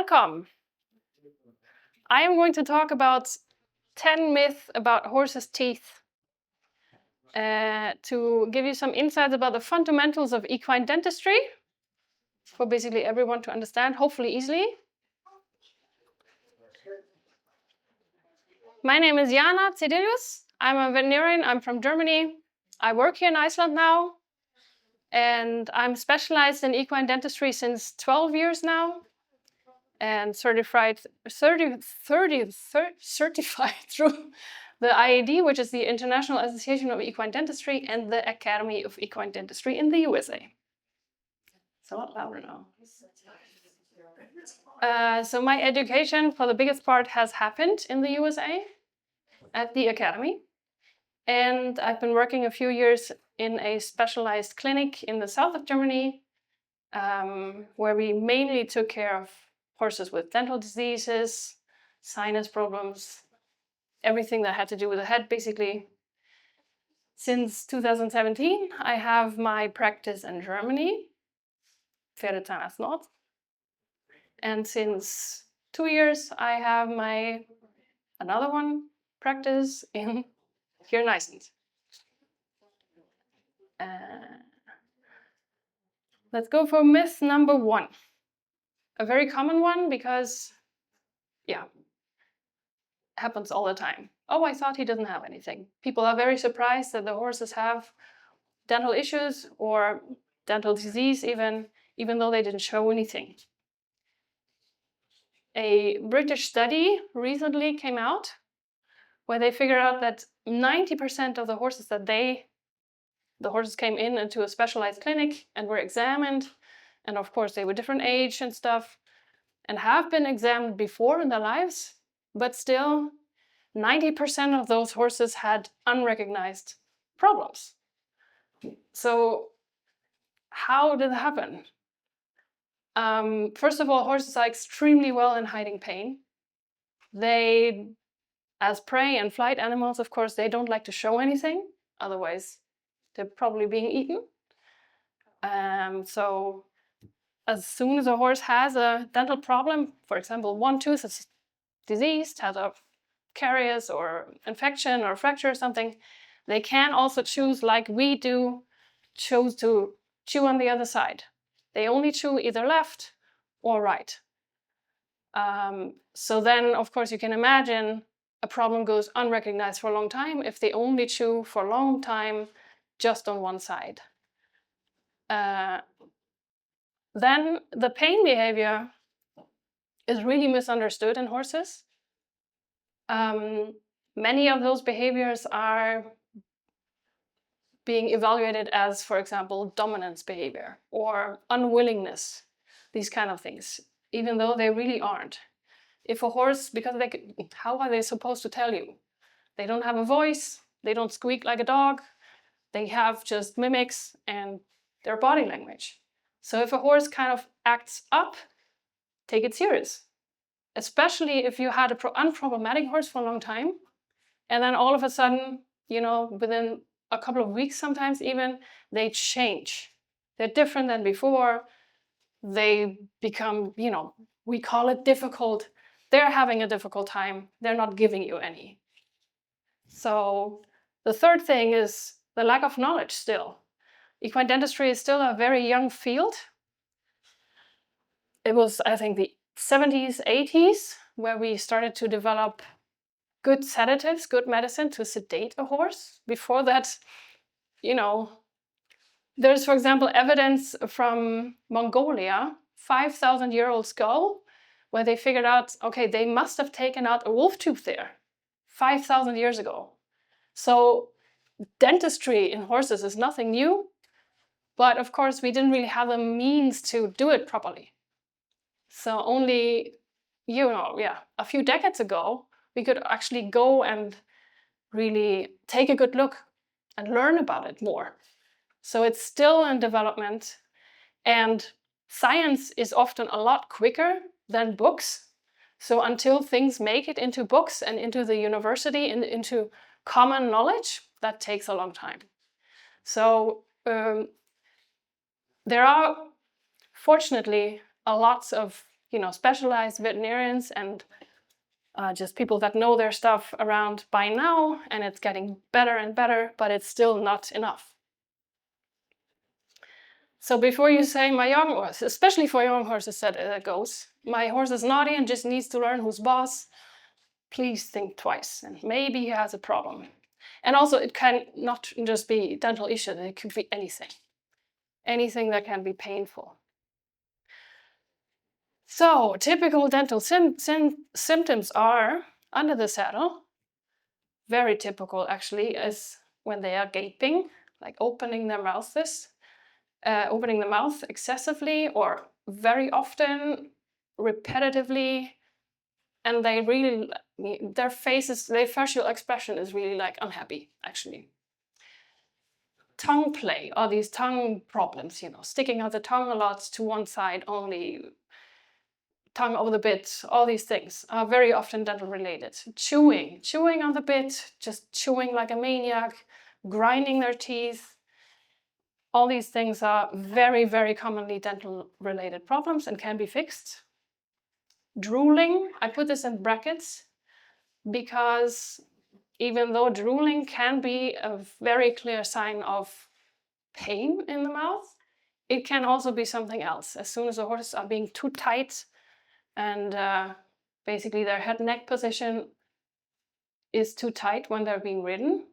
Welcome. I am going to talk about 10 myths about horses' teeth to give you some insights about the fundamentals of equine dentistry for basically everyone to understand, hopefully easily. My name is Jana Zedelius. I'm a veterinarian. I'm from Germany. I work here in Iceland now, and I'm specialized in equine dentistry since 12 years now, and certified through the IAD, which is the International Association of Equine Dentistry, and the Academy of Equine Dentistry in the USA. It's a lot louder now. So my education, for the biggest part, has happened in the USA at the Academy. And I've been working a few years in a specialized clinic in the south of Germany, where we mainly took care of horses with dental diseases, sinus problems, everything that had to do with the head, basically. Since 2017, I have my practice in Germany, Pferdezahnarzt. And since 2 years, I have another one practice here in Iceland. Let's go for myth number 1. A very common one because, happens all the time. Oh, I thought he doesn't have anything. People are very surprised that the horses have dental issues or dental disease even though they didn't show anything. A British study recently came out where they figured out that 90% of the horses the horses came into a specialized clinic and were examined, and of course they were different age and stuff, and have been examined before in their lives, but still 90% of those horses had unrecognized problems. So how did that happen? First of all, horses are extremely well in hiding pain. They, as prey and flight animals, of course, they don't like to show anything, otherwise they're probably being eaten. So as soon as a horse has a dental problem, for example, one tooth is diseased, has a caries or infection or fracture or something, they can also choose, like we do, choose to chew on the other side. They only chew either left or right. So then, of course, you can imagine a problem goes unrecognized for a long time if they only chew for a long time just on one side. Then the pain behavior is really misunderstood in horses. Many of those behaviors are being evaluated as, for example, dominance behavior or unwillingness, these kind of things, even though they really aren't. If a horse, how are they supposed to tell you? They don't have a voice, they don't squeak like a dog, they have just mimics and their body language. So if a horse kind of acts up, take it serious. Especially if you had an unproblematic horse for a long time, and then all of a sudden, within a couple of weeks sometimes even, they change. They're different than before. They become, we call it difficult. They're having a difficult time. They're not giving you any. So the third thing is the lack of knowledge still. Equine dentistry is still a very young field. It was, I think, the 70s, 80s, where we started to develop good sedatives, good medicine to sedate a horse. Before that, there's, for example, evidence from Mongolia, 5,000-year-old skull, where they figured out, okay, they must have taken out a wolf tooth there 5,000 years ago. So dentistry in horses is nothing new, but of course we didn't really have the means to do it properly. So only, a few decades ago, we could actually go and really take a good look and learn about it more. So it's still in development, and science is often a lot quicker than books. So until things make it into books and into the university and into common knowledge, that takes a long time. So there are, fortunately, lots of specialized veterinarians and just people that know their stuff around by now, and it's getting better and better, but it's still not enough. So before you say my young horse, especially for young horses that goes, my horse is naughty and just needs to learn who's boss, please think twice, and maybe he has a problem. And also it can not just be dental issues, it could be anything. Anything that can be painful. So typical dental symptoms are under the saddle. Very typical actually is when they are gaping, like opening their mouth excessively or very often, repetitively, and they really, their facial expression is really like unhappy actually. Tongue play, or these tongue problems, sticking out the tongue a lot to one side only, tongue over the bit, all these things are very often dental related. Chewing on the bit, just chewing like a maniac, grinding their teeth. All these things are very, very commonly dental related problems and can be fixed. Drooling, I put this in brackets because even though drooling can be a very clear sign of pain in the mouth, it can also be something else. As soon as the horses are being too tight and basically their head-neck position is too tight when they're being ridden,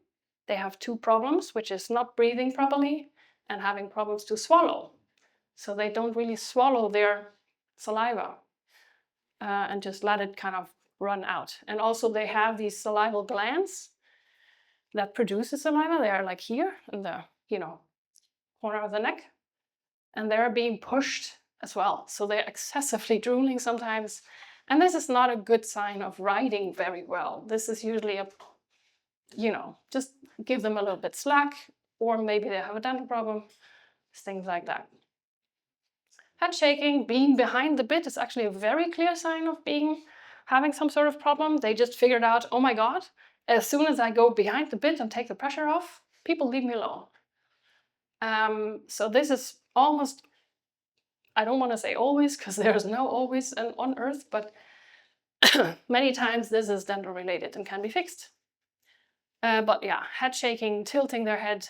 they have two problems, which is not breathing properly and having problems to swallow. So they don't really swallow their saliva and just let it kind of run out. And also they have these salival glands that produce the saliva. They are like here in the, corner of the neck, and they're being pushed as well. So they're excessively drooling sometimes. And this is not a good sign of riding very well. This is usually just give them a little bit slack, or maybe they have a dental problem, things like that. Head shaking, being behind the bit is actually a very clear sign of having some sort of problem. They just figured out, oh my God, as soon as I go behind the bit and take the pressure off, people leave me alone. So this is almost, I don't want to say always, because there's no always on earth, but many times this is dental related and can be fixed. But yeah, head shaking, tilting their head.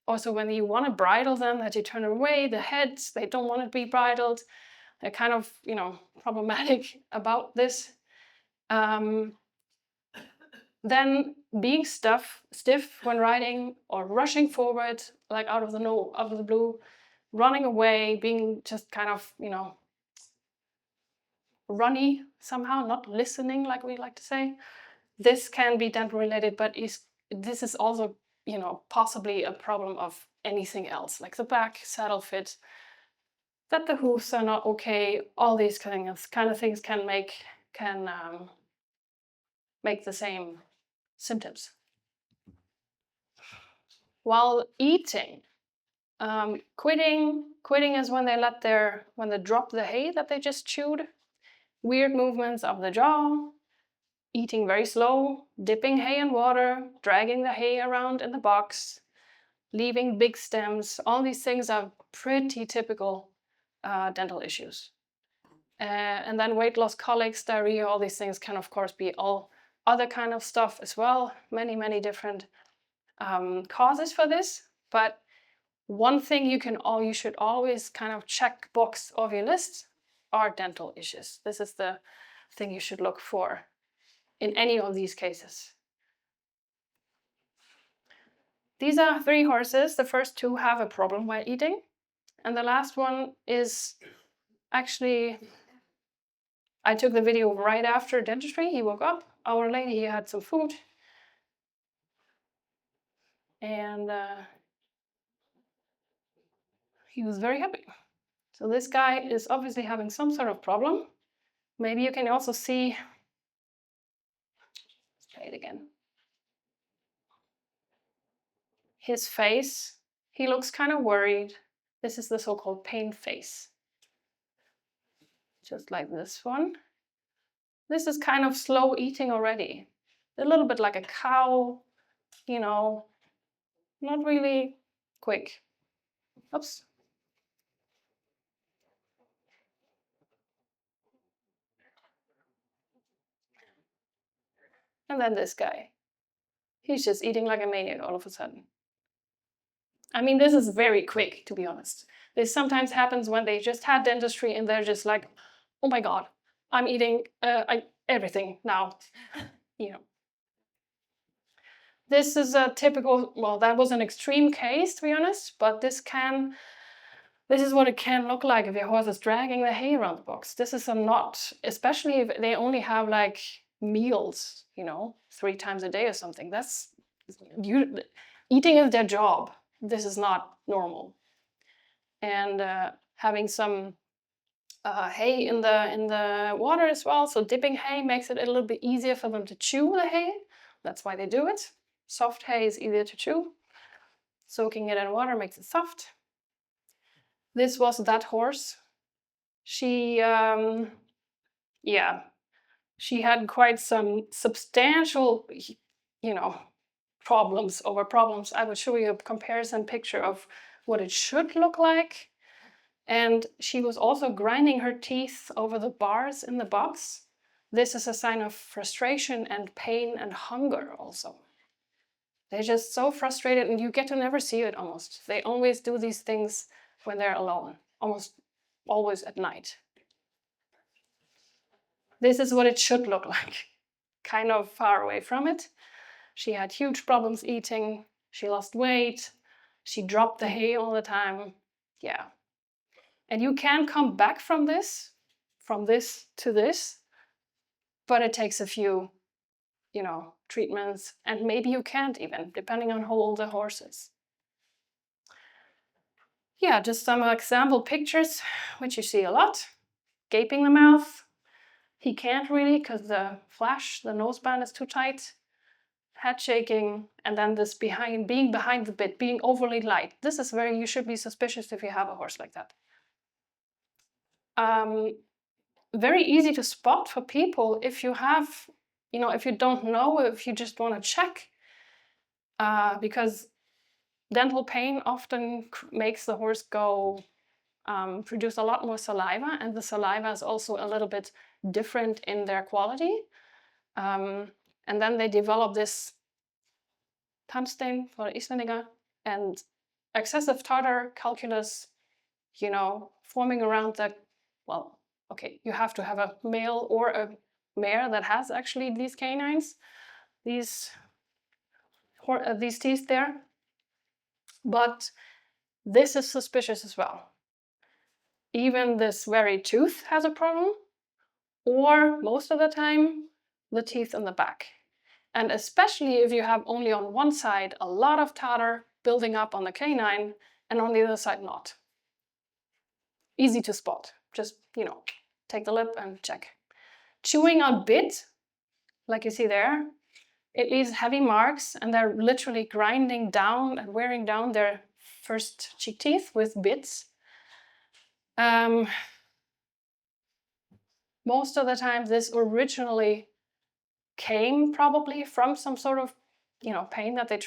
Also, when you want to bridle them, that you turn away the heads, they don't want to be bridled. They're kind of, problematic about this. Then being stiff when riding, or rushing forward, like out of the blue, running away, being just kind of, runny somehow, not listening, like we like to say. This can be dental related, but this is also, possibly a problem of anything else, like the back, saddle fit, that the hooves are not okay. All these kind of things can make the same symptoms. While eating, quitting is when they drop the hay that they just chewed. Weird movements of the jaw, eating very slow, dipping hay in water, dragging the hay around in the box, leaving big stems. All these things are pretty typical dental issues. And then weight loss, colics, diarrhea, all these things can of course be all other kind of stuff as well. Many, many different causes for this. But one thing you should always kind of check box off your list are dental issues. This is the thing you should look for in any of these cases. These are 3 horses. The first 2 have a problem while eating. And the last one is actually, I took the video right after dentistry. He woke up, hour later he had some food. And he was very happy. So this guy is obviously having some sort of problem. Maybe you can also see, let's play it again. His face, he looks kind of worried. This is the so-called pain face. Just like this one. This is kind of slow eating already. A little bit like a cow, not really quick. Oops. And then this guy. He's just eating like a maniac all of a sudden. I mean, this is very quick, to be honest. This sometimes happens when they just had dentistry and they're just like, oh my God, I'm eating everything now, you know. This is a typical, well, that was an extreme case, to be honest, but this is what it can look like if your horse is dragging the hay around the box. This is a knot, especially if they only have like meals, 3 times a day or something. Eating is their job. This is not normal. And having some hay in the water as well. So dipping hay makes it a little bit easier for them to chew the hay. That's why they do it. Soft hay is easier to chew. Soaking it in water makes it soft. This was that horse. She had quite some substantial, problems over problems. I will show you a comparison picture of what it should look like. And she was also grinding her teeth over the bars in the box. This is a sign of frustration and pain and hunger also. They're just so frustrated, and you get to never see it almost. They always do these things when they're alone, almost always at night. This is what it should look like, kind of far away from it. She had huge problems eating. She lost weight. She dropped the hay all the time. Yeah. And you can come back from this to this, but it takes a few, treatments, and maybe you can't even, depending on how old the horse is. Yeah, just some example pictures, which you see a lot. Gaping the mouth. He can't really because the noseband is too tight. Head shaking, and then this being behind the bit, being overly light. This is where you should be suspicious if you have a horse like that. Very easy to spot for people if you have, if you don't know, if you just want to check, because dental pain often makes the horse produce a lot more saliva, and the saliva is also a little bit different in their quality. And then they develop this tannstein for Icelandica and excessive tartar calculus, forming around the, you have to have a male or a mare that has actually these canines, these teeth there. But this is suspicious as well. Even this very tooth has a problem, or most of the time, the teeth in the back. And especially if you have only on one side a lot of tartar building up on the canine and on the other side not. Easy to spot. Just, take the lip and check. Chewing a bit, like you see there, it leaves heavy marks, and they're literally grinding down and wearing down their first cheek teeth with bits. Most of the time, this originally came probably from some sort of, pain that they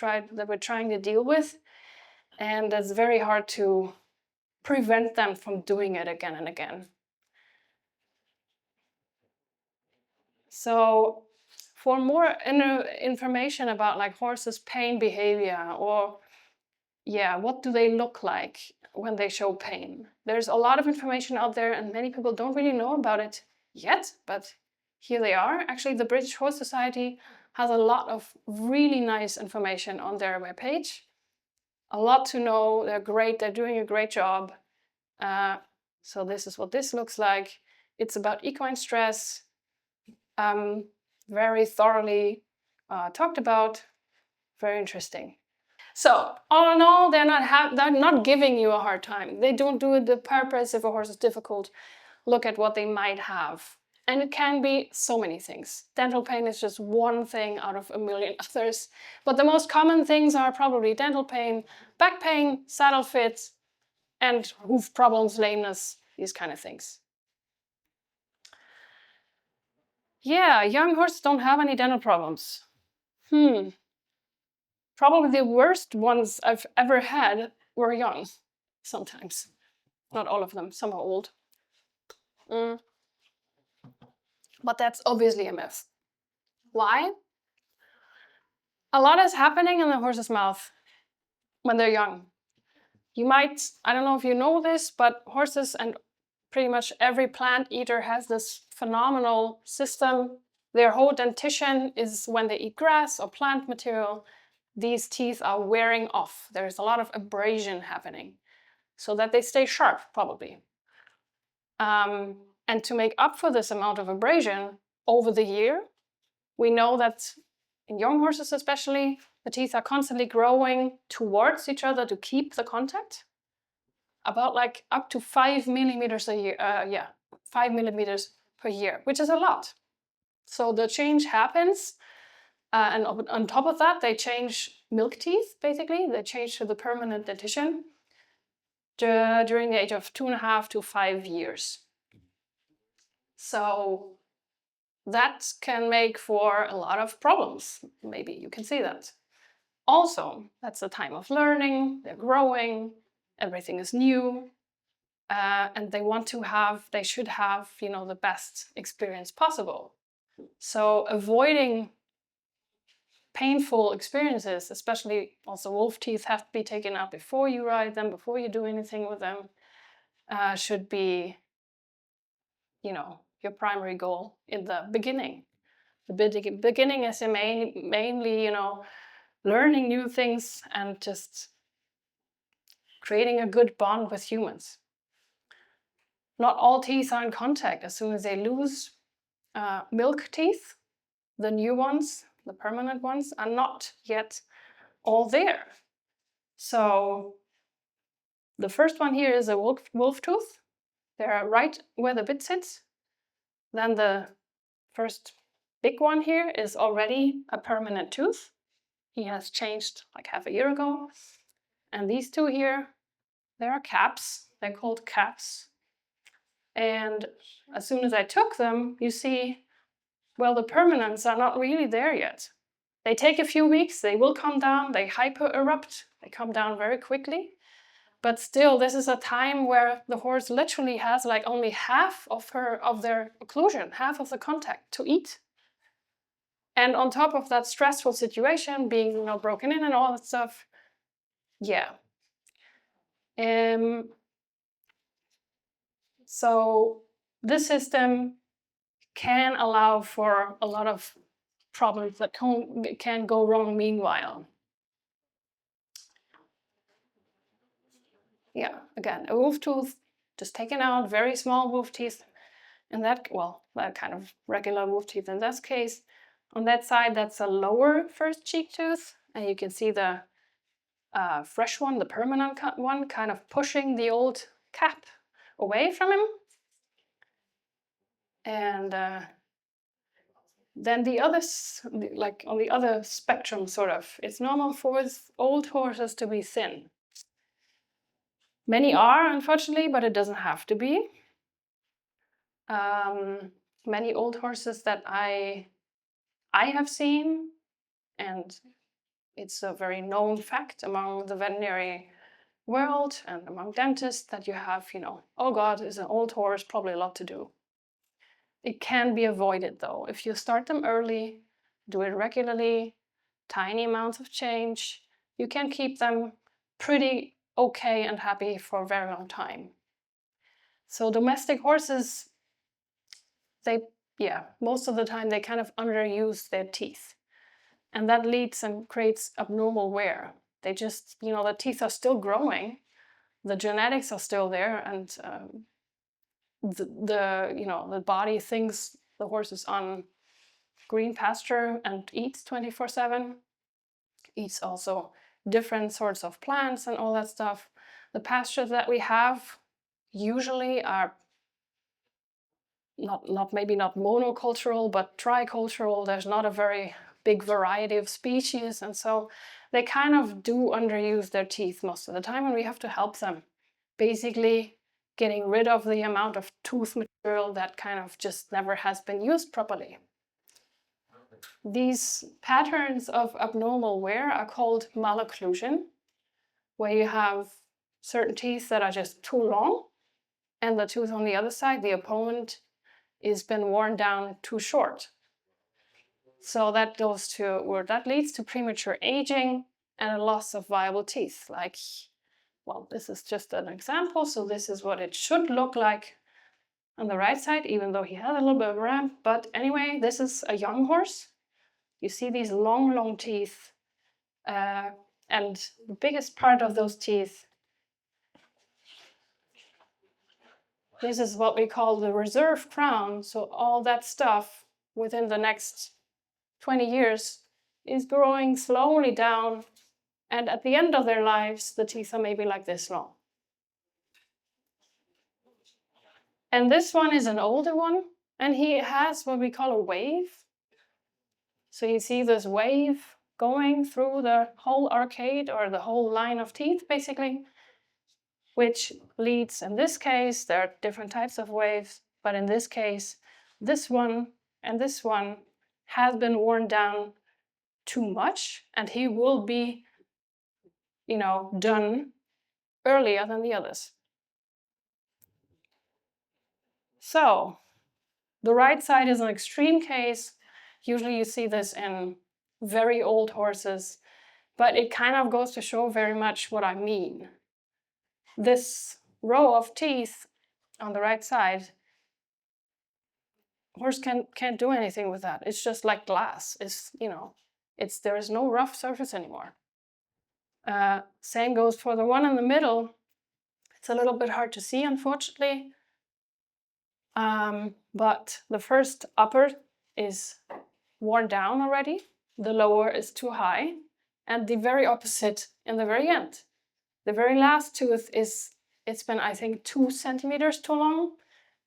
were trying to deal with, and it's very hard to prevent them from doing it again and again. So, for more information about like horses' pain behavior, or what do they look like when they show pain? There's a lot of information out there, and many people don't really know about it yet, but here they are. Actually, the British Horse Society has a lot of really nice information on their webpage. A lot to know. They're great. They're doing a great job. So this is what this looks like. It's about equine stress. Very thoroughly talked about. Very interesting. So all in all, they're not giving you a hard time. They don't do it on purpose. If a horse is difficult, look at what they might have. And it can be so many things. Dental pain is just one thing out of a million others. But the most common things are probably dental pain, back pain, saddle fits, and hoof problems, lameness, these kind of things. Yeah, young horses don't have any dental problems. Probably the worst ones I've ever had were young, sometimes. Not all of them, some are old. But that's obviously a myth. Why? A lot is happening in the horse's mouth when they're young. You might, I don't know if you know this, but horses and pretty much every plant eater has this phenomenal system. Their whole dentition is when they eat grass or plant material, these teeth are wearing off. There's a lot of abrasion happening so that they stay sharp, probably. And to make up for this amount of abrasion over the year, we know that in young horses especially, the teeth are constantly growing towards each other to keep the contact. About like up to 5 millimeters a year, 5 millimeters per year, which is a lot. So the change happens, and on top of that, they change milk teeth, basically. They change to the permanent dentition during the age of 2.5 to 5 years. So that can make for a lot of problems. Maybe you can see that. Also, that's a time of learning, they're growing, everything is new, and they should have, the best experience possible. So avoiding painful experiences, especially also wolf teeth, have to be taken out before you ride them, before you do anything with them, should be, your primary goal in the beginning. The beginning is mainly, learning new things and just creating a good bond with humans. Not all teeth are in contact. As soon as they lose milk teeth, the new ones, the permanent ones, are not yet all there. So the first one here is a wolf tooth. They're right where the bit sits. Then the first big one here is already a permanent tooth. He has changed like half a year ago. And these two here, they are caps. They're called caps. And as soon as I took them, you see, well, the permanents are not really there yet. They take a few weeks, they will come down, they hyper-erupt, they come down very quickly. But still, this is a time where the horse literally has like only half of their occlusion, half of the contact to eat. And on top of that stressful situation, being broken in and all that stuff, yeah. So this system can allow for a lot of problems that can go wrong meanwhile. Yeah, again, a wolf tooth, just taken out, very small wolf teeth. And that kind of regular wolf teeth in this case. On that side, that's a lower first cheek tooth. And you can see the fresh one, the permanent one, kind of pushing the old cap away from him. And then the others, like on the other spectrum, sort of, it's normal for old horses to be thin. Many are, unfortunately, but it doesn't have to be. Many old horses that I have seen, and it's a very known fact among the veterinary world and among dentists that you have, oh God, is an old horse, probably a lot to do. It can be avoided though. If you start them early, do it regularly, tiny amounts of change, you can keep them pretty okay and happy for a very long time. So domestic horses, most of the time they kind of underuse their teeth. And that leads and creates abnormal wear. They just, the teeth are still growing, the genetics are still there, and the body thinks the horse is on green pasture and eats 24/7. Eats also different sorts of plants and all that stuff. The pastures that we have usually are maybe not monocultural, but tricultural. There's not a very big variety of species, and so they kind of do underuse their teeth most of the time, and we have to help them. Basically, getting rid of the amount of tooth material that kind of just never has been used properly. These patterns of abnormal wear are called malocclusion, where you have certain teeth that are just too long, and the tooth on the other side, the opponent, is been worn down too short. So that goes to, or that leads to premature aging and a loss of viable teeth. Like, well, this is just an example. So this is what it should look like on the right side, even though he has a little bit of a ramp. But anyway, this is a young horse. You see these long, long teeth. And the biggest part of those teeth, this is what we call the reserve crown. So all that stuff within the next 20 years is growing slowly down. And at the end of their lives, the teeth are maybe like this long. And this one is an older one, and he has what we call a wave. So you see this wave going through the whole arcade, or the whole line of teeth, basically, which leads, in this case, there are different types of waves, but in this case, this one and this one has been worn down too much, and he will be, done earlier than the others. So the right side is an extreme case. Usually you see this in very old horses, but it kind of goes to show very much what I mean. This row of teeth on the right side, horse can't do anything with that. It's just like glass. There is no rough surface anymore. Same goes for the one in the middle. It's a little bit hard to see, unfortunately. But the first upper is worn down already. The lower is too high. And the very opposite in the very end. The very last tooth it's been, I think, 2 centimeters too long,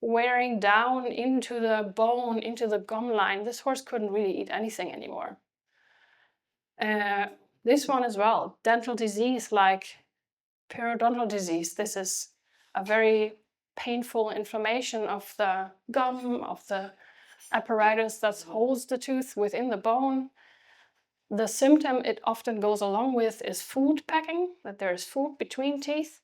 wearing down into the bone, into the gum line. This horse couldn't really eat anything anymore. This one as well, dental disease like periodontal disease. This is a very painful inflammation of the gum, of the apparatus that holds the tooth within the bone. The symptom it often goes along with is food packing, that there is food between teeth.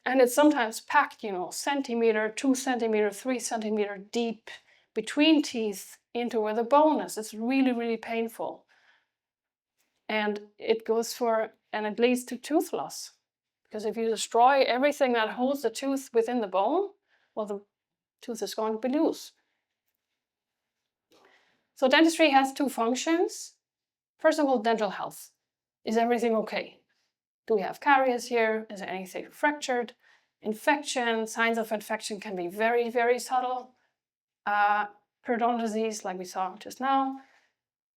And it's sometimes packed, centimeter, 2 centimeter, 3 centimeter deep between teeth into where the bone is. It's really, really painful. And it leads to tooth loss. Because if you destroy everything that holds the tooth within the bone, well, the tooth is going to be loose. So dentistry has 2 functions. First of all, dental health. Is everything okay? Do we have caries here? Is there anything fractured? Infection, signs of infection can be very, very subtle. Periodontal disease, like we saw just now.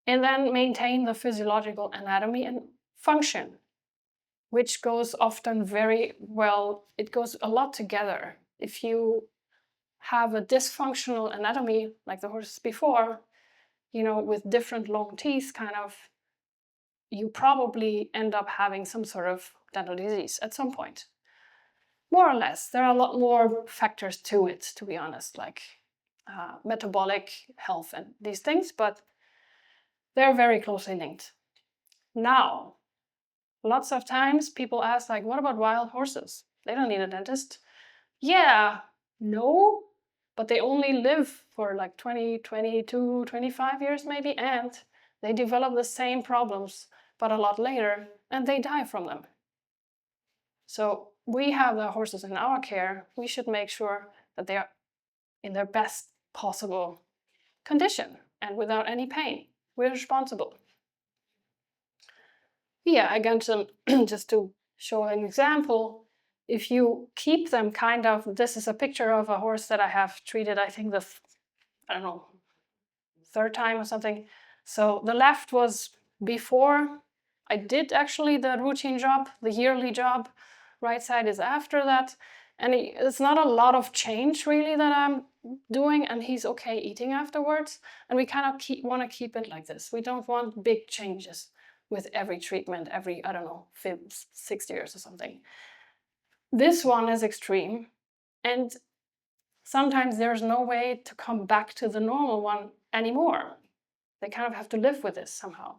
And then maintain the physiological anatomy and function, which goes often very well. It goes a lot together. If you have a dysfunctional anatomy, like the horses before, with different long teeth, you probably end up having some sort of dental disease at some point. More or less. There are a lot more factors to it, to be honest, like metabolic health and these things, but they're very closely linked. Now, lots of times people ask, like, what about wild horses? They don't need a dentist. Yeah, no, but they only live for like 20, 22, 25 years maybe, and they develop the same problems, but a lot later, and they die from them. So we have the horses in our care. We should make sure that they are in their best possible condition and without any pain. We're responsible. Yeah, again, just to show an example, if you keep them this is a picture of a horse that I have treated, I think third time or something. So the left was before I did actually the routine job, the yearly job. Right side is after that. And it's not a lot of change really that I'm doing, and he's okay eating afterwards. And we want to keep it like this. We don't want big changes with every treatment, every, 6 years or something. This one is extreme, and sometimes there's no way to come back to the normal one anymore. They have to live with this somehow.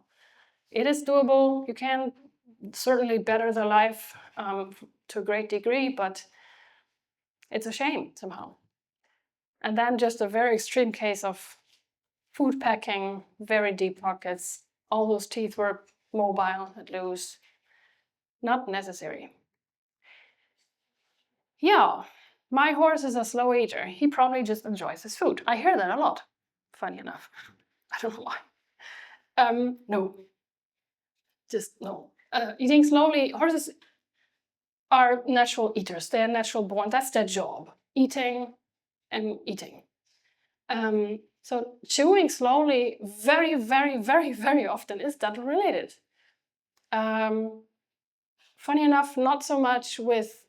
It is doable. You can certainly better their life to a great degree, but it's a shame somehow. And then just a very extreme case of food packing, very deep pockets, all those teeth were mobile and loose. Not necessary. Yeah, my horse is a slow eater. He probably just enjoys his food. I hear that a lot, funny enough. I don't know why. No. Just no. Eating slowly, horses are natural eaters. They're natural born. That's their job. Eating and eating. So chewing slowly very, very, very, very often is dental related. Funny enough, not so much with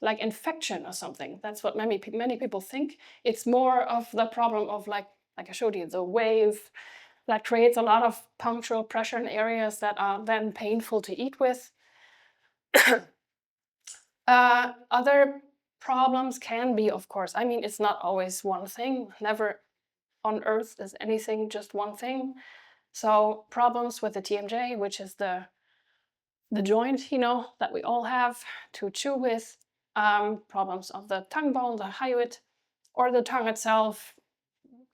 like infection or something. That's what many people think. It's more of the problem of like I showed you, the wave that creates a lot of punctural pressure in areas that are then painful to eat with. Other problems can be, of course, I mean, it's not always one thing. Never on earth is anything just one thing. So problems with the TMJ, which is the joint, you know, that we all have to chew with, problems of the tongue bone, the hyoid, or the tongue itself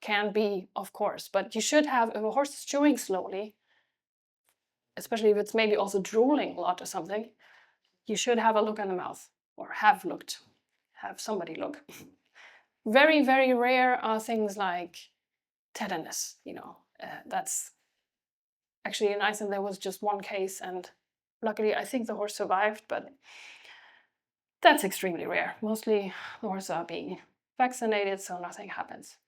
can be, of course. But you should have, if a horse is chewing slowly, especially if it's maybe also drooling a lot or something, you should have a look in the mouth, or have somebody look. Very, very rare are things like tetanus, you know. That's actually in Iceland there was just one case, and luckily I think the horse survived, but that's extremely rare. Mostly the horses are being vaccinated, so nothing happens.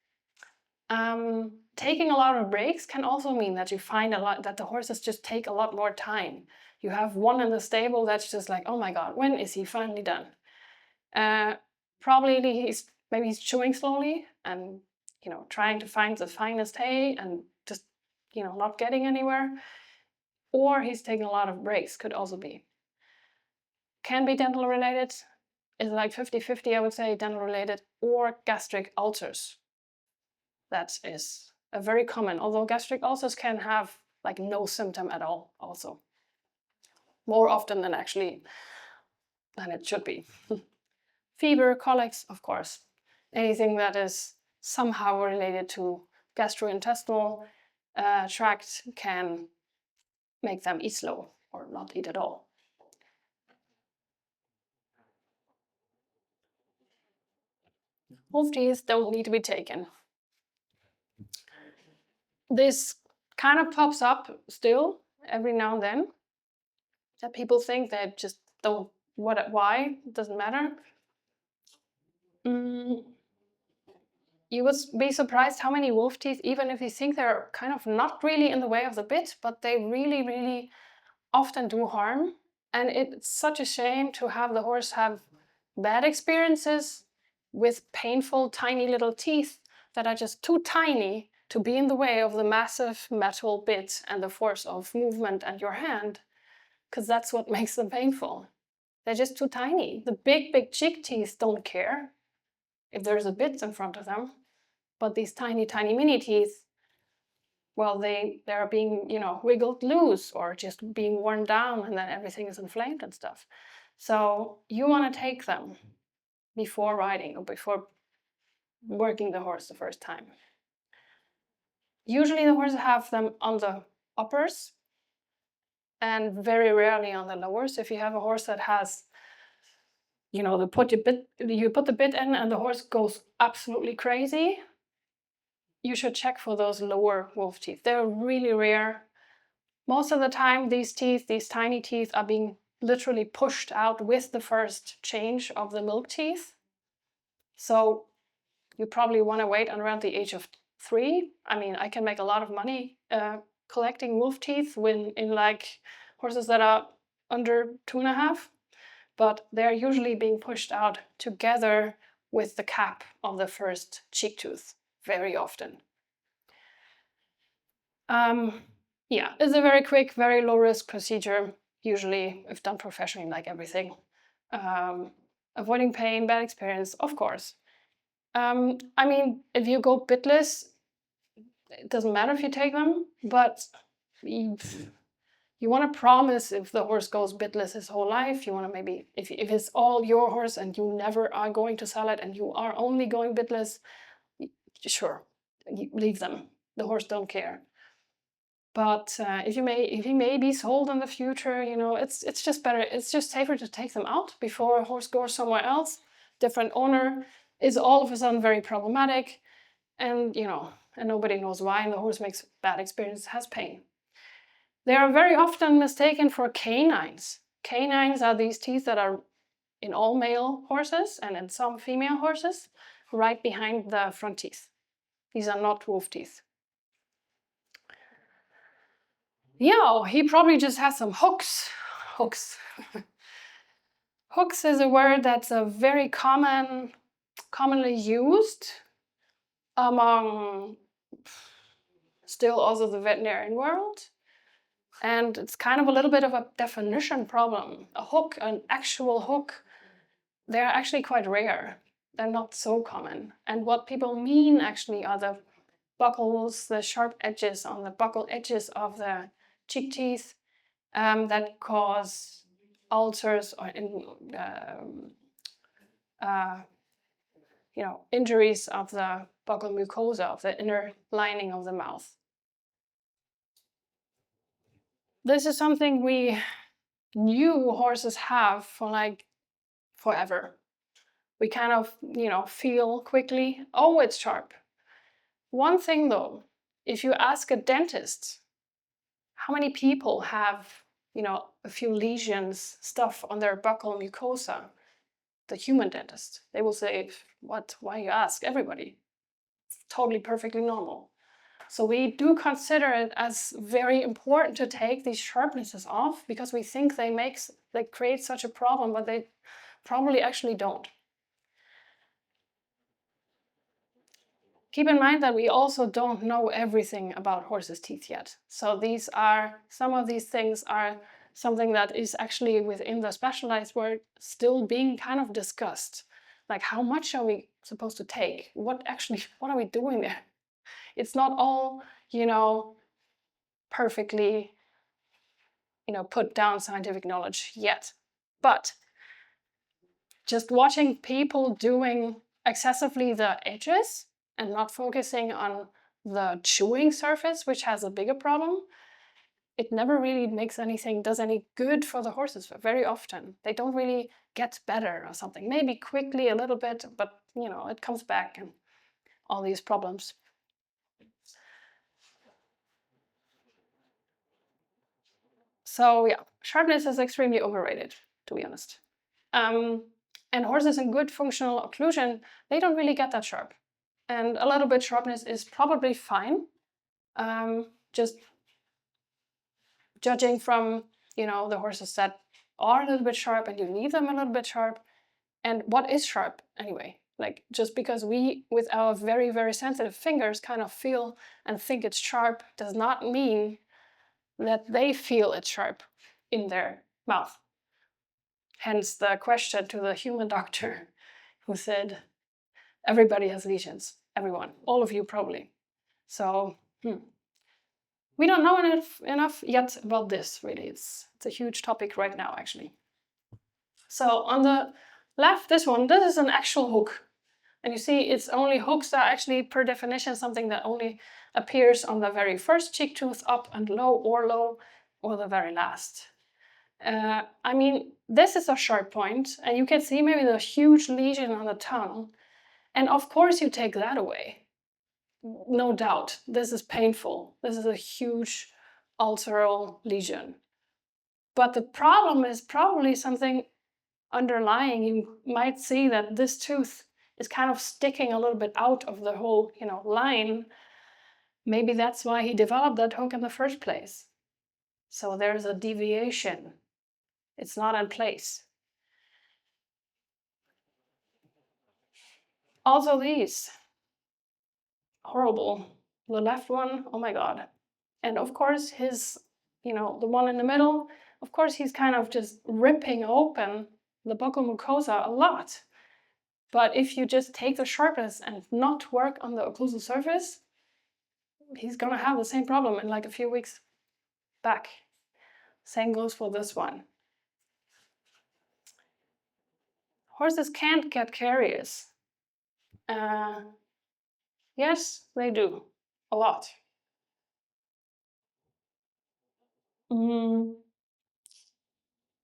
Taking a lot of breaks can also mean that you find that the horses just take a lot more time. You have one in the stable that's just like, oh my god, when is he finally done? Probably he's chewing slowly and, you know, trying to find the finest hay and just, you know, not getting anywhere. Or he's taking a lot of breaks, could also be. Can be dental related. It's like 50-50, I would say, dental related, or gastric ulcers. That is a very common, although gastric ulcers can have like no symptom at all also. More often than it should be. Fever, colics, of course. Anything that is somehow related to gastrointestinal tract can make them eat slow or not eat at all. Wolf teeth don't need to be taken. This kind of pops up still every now and then, that people think they just don't, why, it doesn't matter. You would be surprised how many wolf teeth, even if you think they're kind of not really in the way of the bit, but they really, really often do harm. And it's such a shame to have the horse have bad experiences with painful, tiny little teeth that are just too tiny to be in the way of the massive metal bit and the force of movement and your hand, because that's what makes them painful. They're just too tiny. The big, big cheek teeth don't care if there's a bit in front of them, but these tiny, tiny mini teeth, well, they're being, you know, wiggled loose or just being worn down, and then everything is inflamed and stuff. So you want to take them before riding or before working the horse the first time. Usually the horses have them on the uppers and very rarely on the lowers. If you have a horse that has, you know, you put the bit in and the horse goes absolutely crazy, you should check for those lower wolf teeth. They're really rare. Most of the time, these teeth, these tiny teeth, are being literally pushed out with the first change of the milk teeth. So you probably want to wait around the age of 3. I mean, I can make a lot of money collecting wolf teeth in like horses that are under 2.5, but they're usually being pushed out together with the cap of the first cheek tooth very often. Yeah, it's a very quick, very low risk procedure, usually if done professionally, like everything. Avoiding pain, bad experience, of course. I mean, if you go bitless, it doesn't matter if you take them, but you want to promise if the horse goes bitless his whole life, you want to maybe, if it's all your horse and you never are going to sell it and you are only going bitless, sure, you leave them. the horse don't care. But if he may be sold in the future, you know, it's just better. It's just safer to take them out before a horse goes somewhere else. Different owner is all of a sudden very problematic, and you know, and nobody knows why. And the horse makes bad experience, has pain. They are very often mistaken for canines. Canines are these teeth that are in all male horses and in some female horses, right behind the front teeth. These are not wolf teeth. Yeah, he probably just has some hooks. Hooks. Hooks is a word that's a very commonly used among still also the veterinarian world. And it's kind of a little bit of a definition problem. A hook, an actual hook, they're actually quite rare. They're not so common. And what people mean actually are the buckles, the sharp edges on the buccal edges of the cheek teeth that cause ulcers or you know, injuries of the buccal mucosa, of the inner lining of the mouth. This is something we knew horses have for like forever. We kind of, you know, feel quickly, oh, it's sharp. One thing though, if you ask a dentist, how many people have, you know, a few lesions, stuff on their buccal mucosa, the human dentist, they will say, what, why you ask? Everybody. It's totally perfectly normal. So we do consider it as very important to take these sharpnesses off because we think they create such a problem, but they probably actually don't. Keep in mind that we also don't know everything about horses' teeth yet. So some of these things are something that is actually within the specialized world still being kind of discussed. Like, how much are we supposed to take? What are we doing there? It's not all, you know, perfectly, you know, put down scientific knowledge yet. But just watching people doing excessively the edges and not focusing on the chewing surface, which has a bigger problem, it never really does any good for the horses very often. They don't really get better or something. Maybe quickly a little bit, but you know, it comes back and all these problems. So yeah, sharpness is extremely overrated, to be honest. And horses in good functional occlusion, they don't really get that sharp. And a little bit sharpness is probably fine. Just judging from, you know, the horses that are a little bit sharp and you leave them a little bit sharp. And what is sharp anyway? Like, just because we, with our very, very sensitive fingers, kind of feel and think it's sharp does not mean that they feel it's sharp in their mouth. Hence the question to the human doctor who said, everybody has lesions, everyone, all of you probably. So we don't know enough yet about this, really. It's a huge topic right now, actually. So on the left, this is an actual hook. And you see, it's only hooks are actually, per definition, something that only appears on the very first cheek tooth, up and low, or the very last. I mean, this is a sharp point, and you can see maybe the huge lesion on the tongue. And of course you take that away. No doubt, this is painful. This is a huge ulceral lesion. But the problem is probably something underlying. You might see that this tooth is kind of sticking a little bit out of the whole, you know, line. Maybe that's why he developed that hook in the first place. So there's a deviation. It's not in place. Also these, horrible. The left one, oh my God. And of course his, you know, the one in the middle, of course he's kind of just ripping open the buccal mucosa a lot. But if you just take the sharpness and not work on the occlusal surface, he's gonna have the same problem in like a few weeks back. Same goes for this one. Horses can't get caries. Yes, they do, a lot.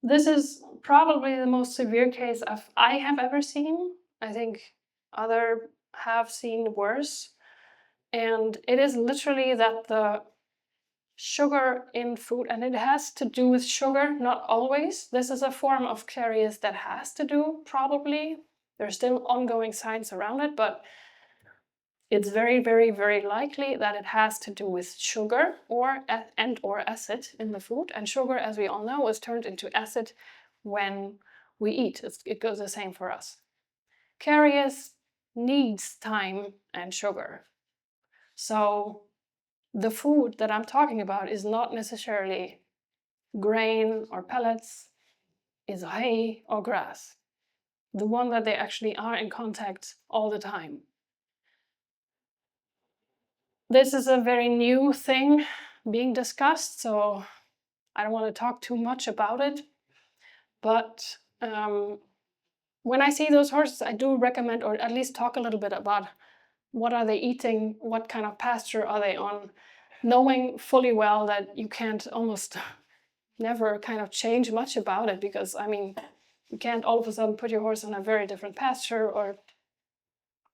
This is probably the most severe case I have ever seen. I think other have seen worse. And it is literally that the sugar in food, and it has to do with sugar, not always. This is a form of caries that has to do, probably. There's still ongoing science around it, but it's very, very, very likely that it has to do with sugar or acid in the food. And sugar, as we all know, is turned into acid when we eat. It goes the same for us. Caries needs time and sugar. So the food that I'm talking about is not necessarily grain or pellets, is hay or grass. The one that they actually are in contact all the time. This is a very new thing being discussed, so I don't want to talk too much about it. But when I see those horses, I do recommend, or at least talk a little bit about what are they eating, what kind of pasture are they on, knowing fully well that you can't almost never kind of change much about it, because I mean, you can't all of a sudden put your horse on a very different pasture or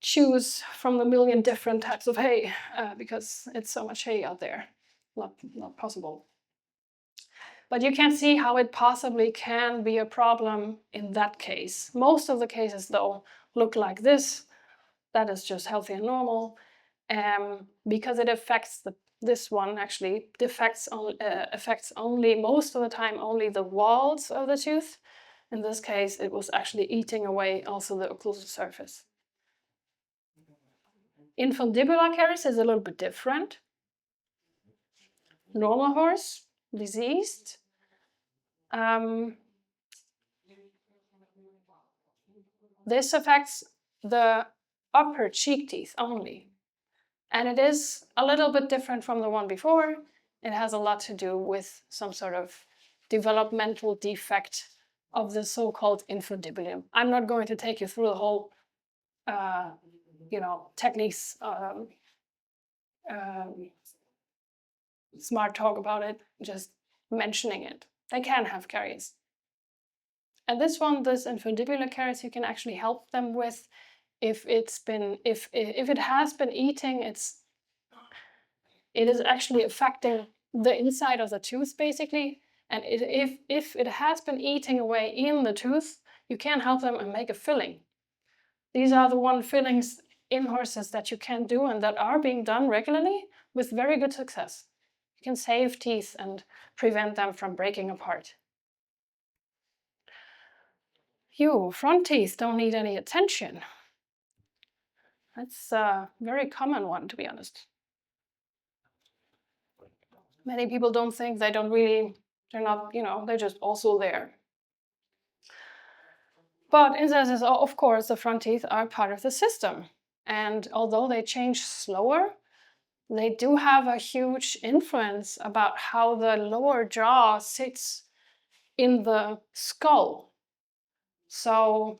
choose from the million different types of hay because it's so much hay out there. Not possible. But you can see how it possibly can be a problem in that case. Most of the cases, though, look like this. That is just healthy and normal, because it affects this one actually affects only, most of the time, only the walls of the tooth. In this case, it was actually eating away also the occlusal surface. Infundibular caries is a little bit different. Normal horse, diseased. This affects the upper cheek teeth only. And it is a little bit different from the one before. It has a lot to do with some sort of developmental defect of the so-called infundibulum. I'm not going to take you through the whole techniques, smart talk about it, just mentioning it. They can have caries. And this infundibular caries, you can actually help them with if it has been eating, it is actually affecting the inside of the tooth basically. And if it has been eating away in the tooth, you can help them and make a filling. These are the one fillings in horses that you can do and that are being done regularly with very good success. You can save teeth and prevent them from breaking apart. Front teeth don't need any attention. That's a very common one, to be honest. Many people don't think they're not, they're just also there. But in this, of course, the front teeth are part of the system. And although they change slower, they do have a huge influence about how the lower jaw sits in the skull. So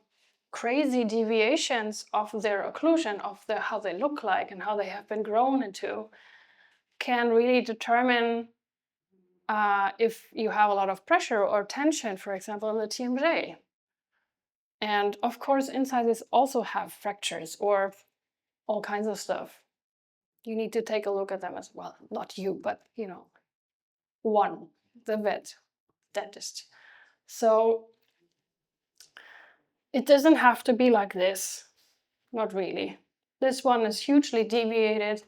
crazy deviations of their occlusion, of how they look like and how they have been grown into, can really determine if you have a lot of pressure or tension, for example, in the TMJ. And of course, incisors also have fractures or all kinds of stuff. You need to take a look at them as well. Not you, but the vet, dentist. So it doesn't have to be like this. Not really. This one is hugely deviated.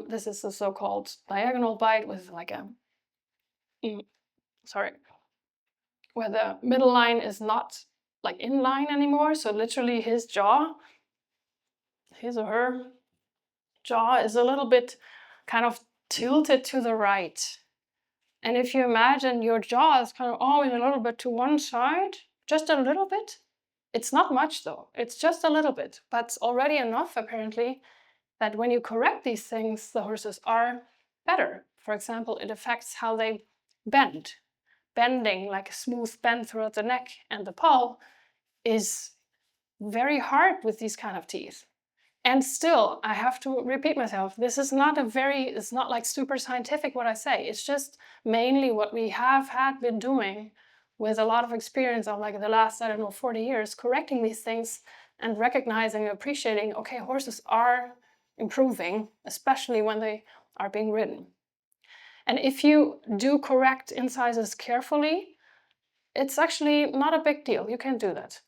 This is the so-called diagonal bite with where the middle line is not like in line anymore. So literally his or her jaw is a little bit kind of tilted to the right. And if you imagine your jaw is kind of always a little bit to one side, just a little bit. It's not much though, it's just a little bit, but it's already enough apparently that when you correct these things, the horses are better. For example, it affects how they bend. Bending, like a smooth bend throughout the neck and the paw, is very hard with these kind of teeth. And still, I have to repeat myself, this is not it's not like super scientific what I say. It's just mainly what we have been doing with a lot of experience of like the last, I don't know, 40 years, correcting these things and recognizing and appreciating, okay, horses are improving, especially when they are being ridden. And if you do correct incisors carefully, it's actually not a big deal. You can do that.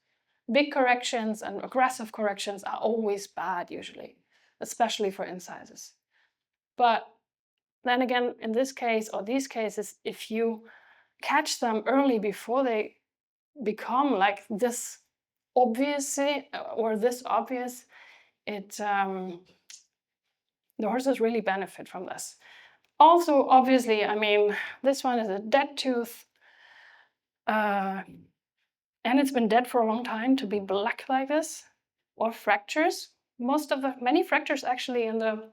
Big corrections and aggressive corrections are always bad usually, especially for incisors. But then again, in this case or these cases, if you catch them early before they become like this obviously or this obvious, the horses really benefit from this. Also, obviously, I mean, this one is a dead tooth. And it's been dead for a long time to be black like this, or fractures. Many fractures actually in the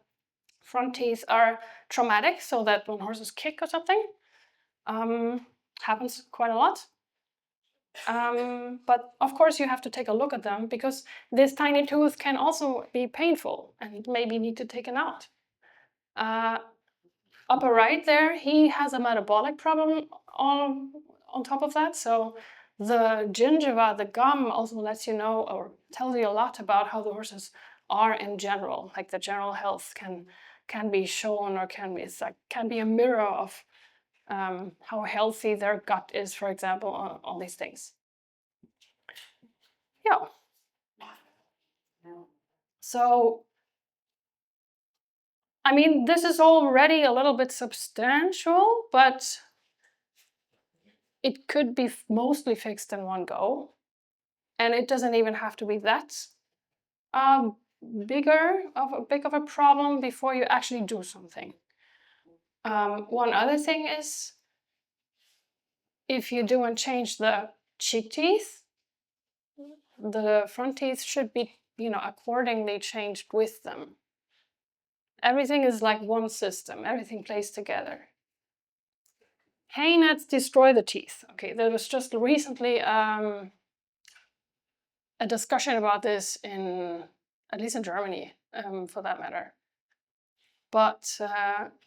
front teeth are traumatic, so that when horses kick or something, happens quite a lot. But of course you have to take a look at them because this tiny tooth can also be painful and maybe need to take it out. Upper right there, he has a metabolic problem on top of that, so the gingiva, the gum, also lets you know or tells you a lot about how the horses are in general. Like the general health can be shown or can be a mirror of how healthy their gut is, for example, all these things. Yeah. So, I mean, this is already a little bit substantial, but it could be mostly fixed in one go. And it doesn't even have to be that big of a problem before you actually do something. One other thing is, if you do and change the cheek teeth, the front teeth should be, accordingly changed with them. Everything is like one system. Everything plays together. Haynets destroy the teeth. Okay, there was just recently a discussion about this at least in Germany, for that matter. But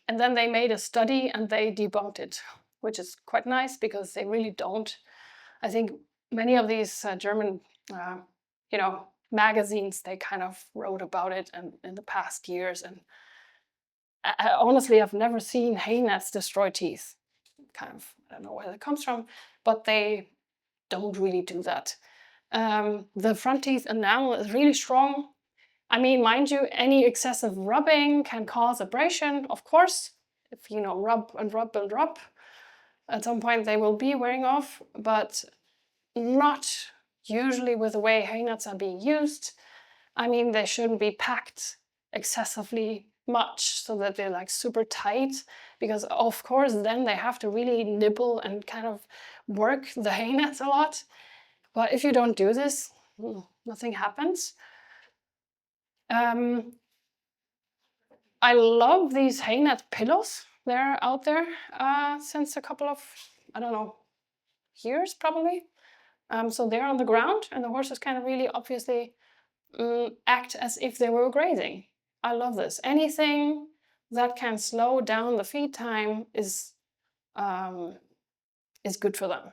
and then they made a study and they debunked it, which is quite nice because they really don't. I think many of these German, magazines, they kind of wrote about it in the past years, and honestly, I've never seen Haynets destroy teeth. I don't know where that comes from, but they don't really do that. The front teeth enamel is really strong. I mean, mind you, any excessive rubbing can cause abrasion, of course. If rub and rub and rub, at some point they will be wearing off, but not usually with the way Haynets are being used. I mean, they shouldn't be packed excessively much so that they're like super tight, because of course then they have to really nibble and kind of work the Haynets a lot. But if you don't do this, nothing happens. I love these Haynet pillows. They're out there since a couple of, I don't know, years probably. So they're on the ground and the horses kind of really obviously act as if they were grazing. I love this. Anything that can slow down the feed time is good for them.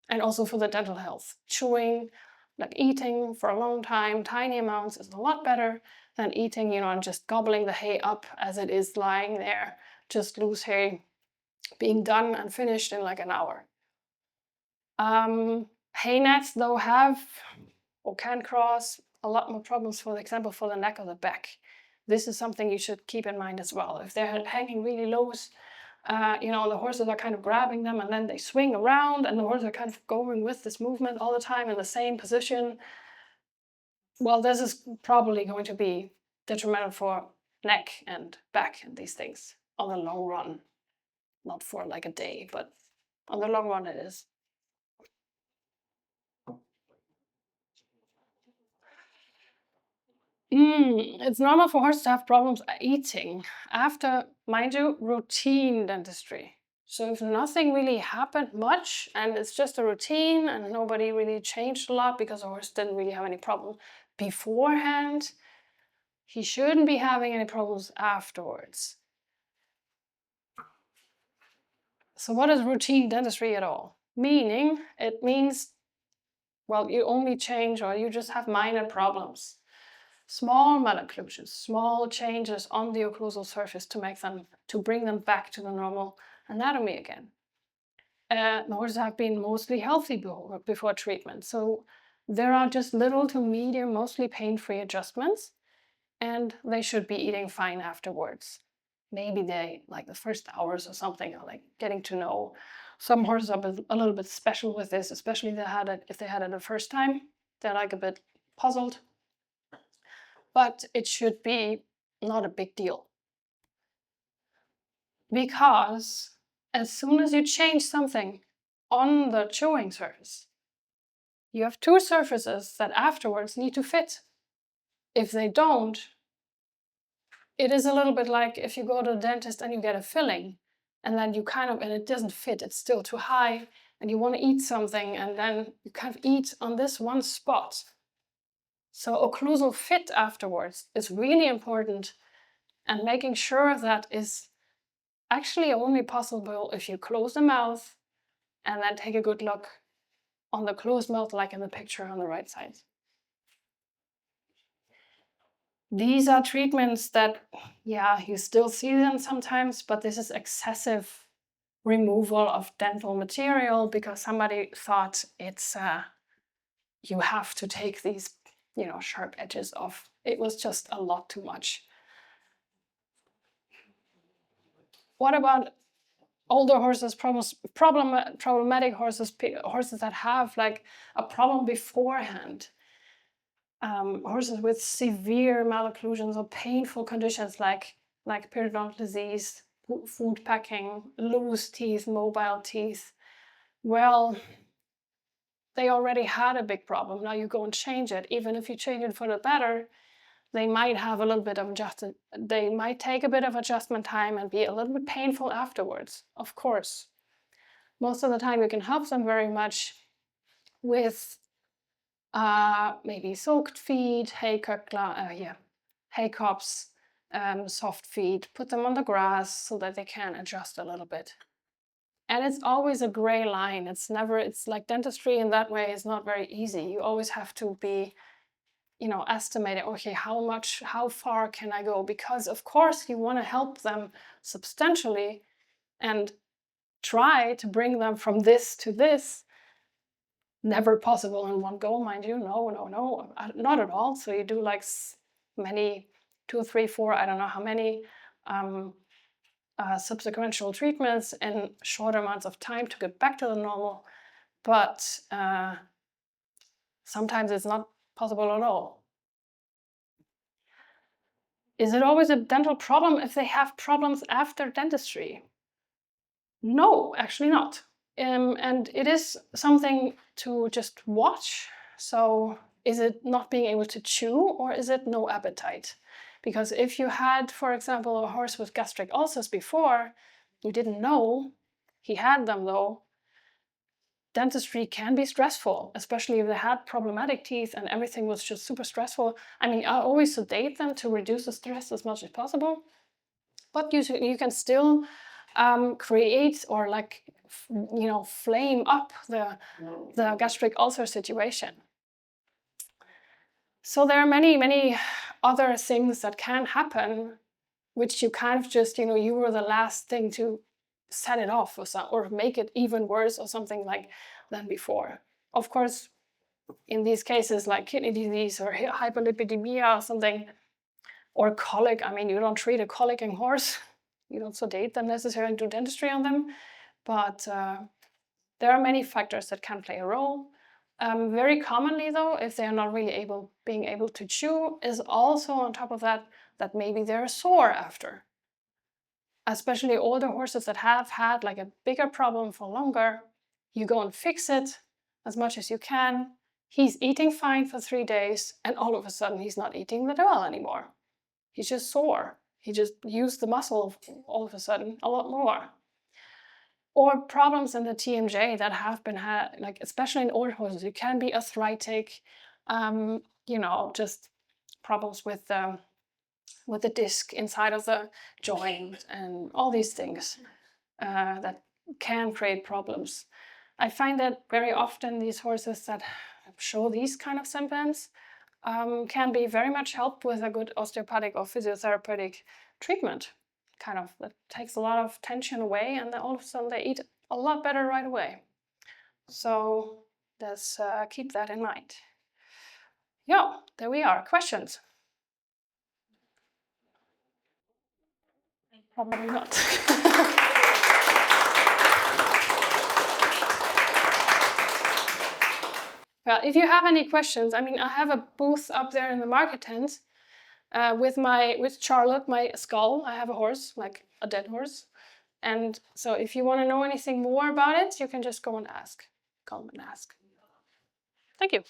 And also for the dental health. Chewing, like eating for a long time, tiny amounts is a lot better than eating, and just gobbling the hay up as it is lying there. Just loose hay being done and finished in like an hour. Hay nets though have or can cause a lot more problems, for example, for the neck or the back. This is something you should keep in mind as well. If they're hanging really loose, the horses are kind of grabbing them and then they swing around and the horses are kind of going with this movement all the time in the same position. Well, this is probably going to be detrimental for neck and back and these things on the long run. Not for like a day, but on the long run it is. It's normal for horses to have problems eating after, mind you, routine dentistry. So if nothing really happened much and it's just a routine and nobody really changed a lot because the horse didn't really have any problem beforehand, he shouldn't be having any problems afterwards. So what is routine dentistry at all? Meaning, it means, well, you only change or you just have minor problems. Small malocclusions, small changes on the occlusal surface to bring them back to the normal anatomy again. The horses have been mostly healthy before treatment, so there are just little to medium, mostly pain-free adjustments, and they should be eating fine afterwards. Maybe they, like the first hours or something, are like getting to know. Some horses are a little bit special with this, especially if they had it the first time. They're like a bit puzzled. But it should be not a big deal. Because as soon as you change something on the chewing surface, you have two surfaces that afterwards need to fit. If they don't, it is a little bit like if you go to the dentist and you get a filling, and then you and it doesn't fit, it's still too high, and you want to eat something, and then you kind of eat on this one spot. So occlusal fit afterwards is really important, and making sure that is actually only possible if you close the mouth and then take a good look on the closed mouth, like in the picture on the right side. These are treatments that, yeah, you still see them sometimes, but this is excessive removal of dental material because somebody thought it's, you have to take these, sharp edges off. It was just a lot too much. What about older horses, problematic horses, horses that have like a problem beforehand? Horses with severe malocclusions or painful conditions like periodontal disease, food packing, loose teeth, mobile teeth. Well, they already had a big problem. Now you go and change it. Even if you change it for the better, they might have a little bit of adjustment. They might take a bit of adjustment time and be a little bit painful afterwards, of course. Most of the time you can help them very much with maybe soaked feed, hay cobs, soft feed, put them on the grass so that they can adjust a little bit. And it's always a gray line. It's like dentistry in that way is not very easy. You always have to be, estimating, okay, how far can I go? Because of course you want to help them substantially and try to bring them from this to this. Never possible in one go, mind you. No, not at all. So you do like many, 2, 3, 4, I don't know how many subsequential treatments in short amounts of time to get back to the normal. But sometimes it's not possible at all. Is it always a dental problem if they have problems after dentistry? No, actually not. And it is something to just watch. So is it not being able to chew, or is it no appetite? Because if you had, for example, a horse with gastric ulcers before, you didn't know he had them though, dentistry can be stressful, especially if they had problematic teeth and everything was just super stressful. I mean, I always sedate them to reduce the stress as much as possible, but you can still create or flame up the gastric ulcer situation. So there are many other things that can happen, which you kind of just, you were the last thing to set it off or make it even worse or something like than before. Of course, in these cases like kidney disease or hyperlipidemia or something, or colic, I mean, you don't treat a colicking horse. You don't sedate them necessarily, do dentistry on them, but there are many factors that can play a role. Very commonly though, if they're not really being able to chew, is also on top of that maybe they're sore after. Especially older horses that have had like a bigger problem for longer, you go and fix it as much as you can. He's eating fine for 3 days, and all of a sudden he's not eating that well anymore. He's just sore. He just used the muscle all of a sudden a lot more. Or problems in the TMJ that have been had, like especially in older horses, it can be arthritic, just problems with with the disc inside of the joint and all these things that can create problems. I find that very often these horses that show these kind of symptoms can be very much helped with a good osteopathic or physiotherapeutic treatment. Kind of that takes a lot of tension away, and then all of a sudden they eat a lot better right away. So let's keep that in mind. Yeah, there we are. Questions? Probably not. Well, if you have any questions, I mean, I have a booth up there in the market tent with Charlotte, my skull. I have a horse, like a dead horse. And so if you want to know anything more about it, you can just go and ask. Come and ask. Thank you.